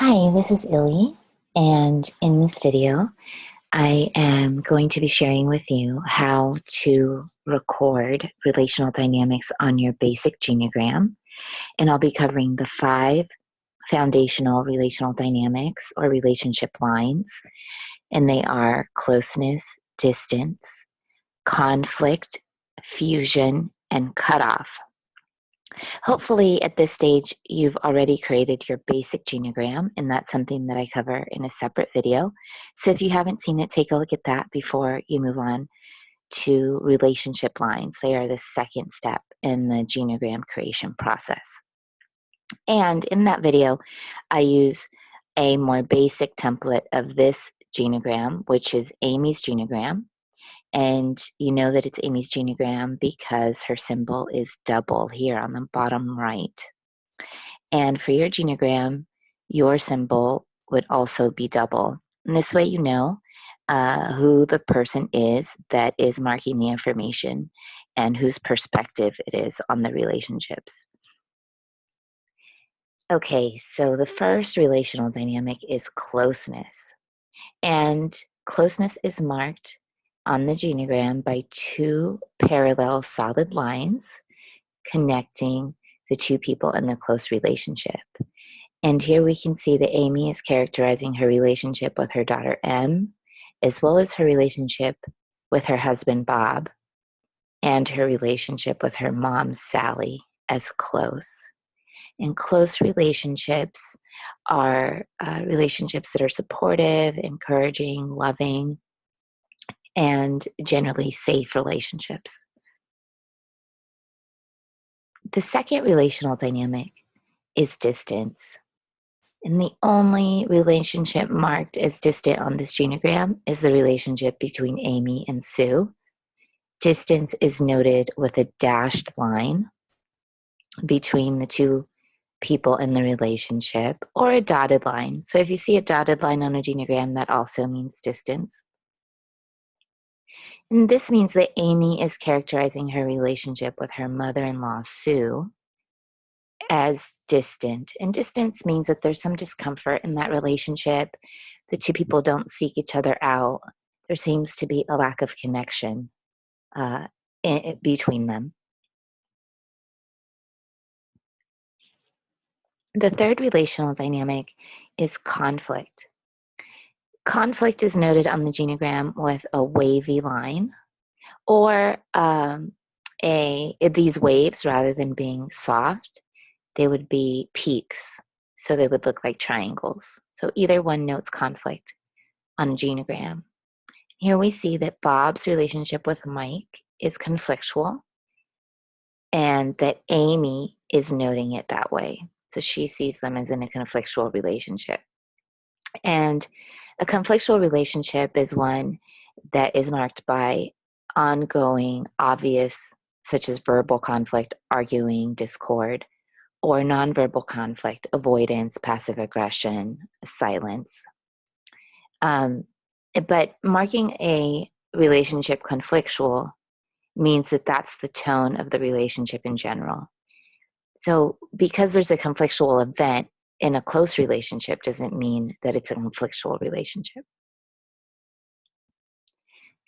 Hi, this is Illy, and in this video, I am going to be sharing with you how to record relational dynamics on your basic genogram, and I'll be covering the 5 foundational relational dynamics or relationship lines, and they are closeness, distance, conflict, fusion, and cutoff. Hopefully, at this stage, you've already created your basic genogram, and that's something that I cover in a separate video. So if you haven't seen it, take a look at that before you move on to relationship lines. They are the second step in the genogram creation process. And in that video, I use a more basic template of this genogram, which is Amy's genogram. And you know that it's Amy's genogram because her symbol is double here on the bottom right. And for your genogram, your symbol would also be double. And this way you know who the person is that is marking the information and whose perspective it is on the relationships. Okay, so the first relational dynamic is closeness. And closeness is marked on the genogram by 2 parallel solid lines connecting the 2 people in the close relationship. And here we can see that Amy is characterizing her relationship with her daughter M, as well as her relationship with her husband Bob, and her relationship with her mom Sally as close. And close relationships are relationships that are supportive, encouraging, loving, and generally safe relationships. The second relational dynamic is distance. And the only relationship marked as distant on this genogram is the relationship between Amy and Sue. Distance is noted with a dashed line between the 2 people in the relationship, or a dotted line. So if you see a dotted line on a genogram, that also means distance. And this means that Amy is characterizing her relationship with her mother-in-law, Sue, as distant. And distance means that there's some discomfort in that relationship. The 2 people don't seek each other out. There seems to be a lack of connection between them. The third relational dynamic is conflict. Conflict is noted on the genogram with a wavy line, or these waves, rather than being soft, they would be peaks. So they would look like triangles. So either one notes conflict on a genogram. Here we see that Bob's relationship with Mike is conflictual, and that Amy is noting it that way. So she sees them as in a conflictual relationship. And a conflictual relationship is one that is marked by ongoing, obvious, such as verbal conflict, arguing, discord, or nonverbal conflict, avoidance, passive aggression, silence. But marking a relationship conflictual means that that's the tone of the relationship in general. So because there's a conflictual event in a close relationship doesn't mean that it's a conflictual relationship.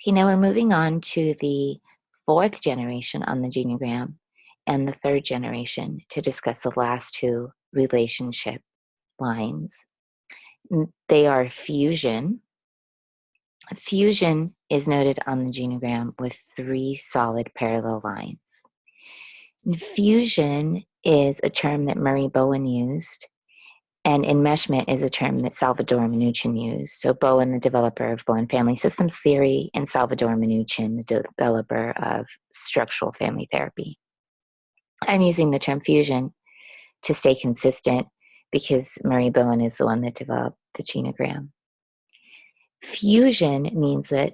Okay, now we're moving on to the 4th generation on the genogram and the 3rd generation to discuss the last 2 relationship lines. They are fusion. Fusion is noted on the genogram with 3 solid parallel lines. And fusion is a term that Murray Bowen used, and enmeshment is a term that Salvador Minuchin used. So Bowen, the developer of Bowen family systems theory, and Salvador Minuchin, the developer of structural family therapy. I'm using the term fusion to stay consistent because Murray Bowen is the one that developed the genogram. Fusion means that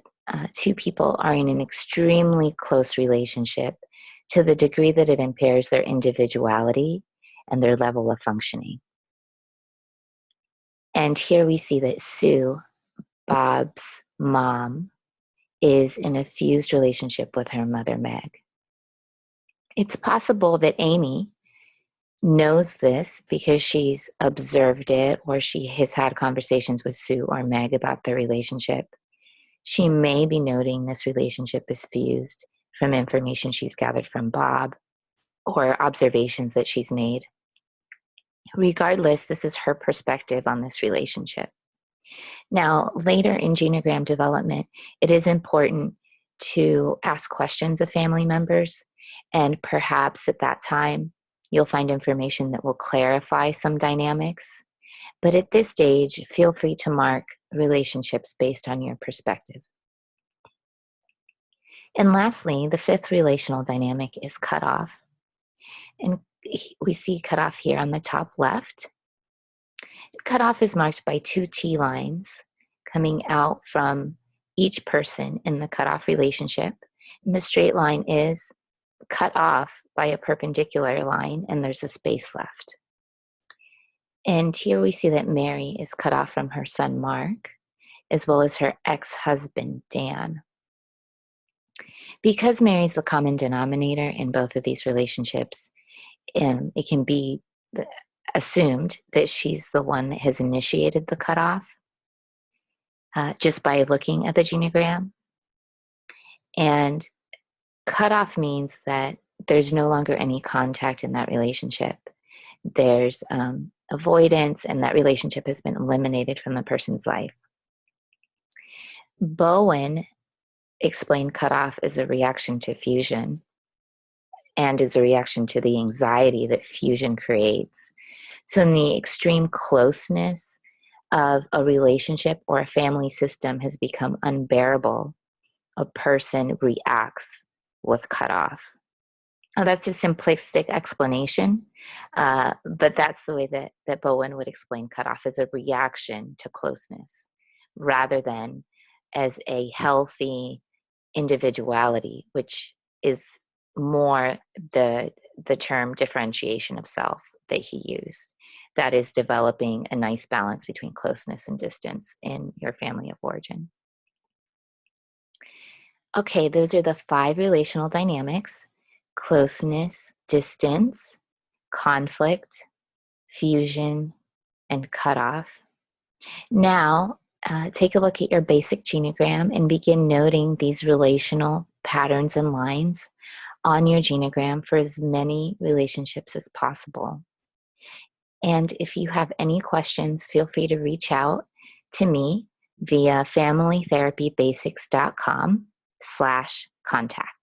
2 people are in an extremely close relationship to the degree that it impairs their individuality and their level of functioning. And here we see that Sue, Bob's mom, is in a fused relationship with her mother, Meg. It's possible that Amy knows this because she's observed it or she has had conversations with Sue or Meg about their relationship. She may be noting this relationship is fused from information she's gathered from Bob or observations that she's made. Regardless, this is her perspective on this relationship. Now, later in genogram development, it is important to ask questions of family members, and perhaps at that time, you'll find information that will clarify some dynamics. But at this stage, feel free to mark relationships based on your perspective. And lastly, the fifth relational dynamic is cutoff. And we see cutoff here on the top left. Cutoff is marked by two T lines coming out from each person in the cutoff relationship. And the straight line is cut off by a perpendicular line, and there's a space left. And here we see that Mary is cut off from her son Mark, as well as her ex-husband Dan. Because Mary's the common denominator in both of these relationships, it can be assumed that she's the one that has initiated the cutoff just by looking at the genogram. And cutoff means that there's no longer any contact in that relationship. There's avoidance, and that relationship has been eliminated from the person's life. Bowen explained cutoff as a reaction to fusion and as a reaction to the anxiety that fusion creates. So in the extreme closeness of a relationship or a family system has become unbearable, a person reacts with cutoff. Oh, that's a simplistic explanation, but that's the way that Bowen would explain cutoff, as a reaction to closeness rather than as a healthy individuality, which is more the term differentiation of self that he used. That is developing a nice balance between closeness and distance in your family of origin. Okay, those are the 5 relational dynamics: closeness, distance, conflict, fusion, and cutoff. Now, take a look at your basic genogram and begin noting these relational patterns and lines on your genogram for as many relationships as possible. And if you have any questions, feel free to reach out to me via familytherapybasics.com/contact.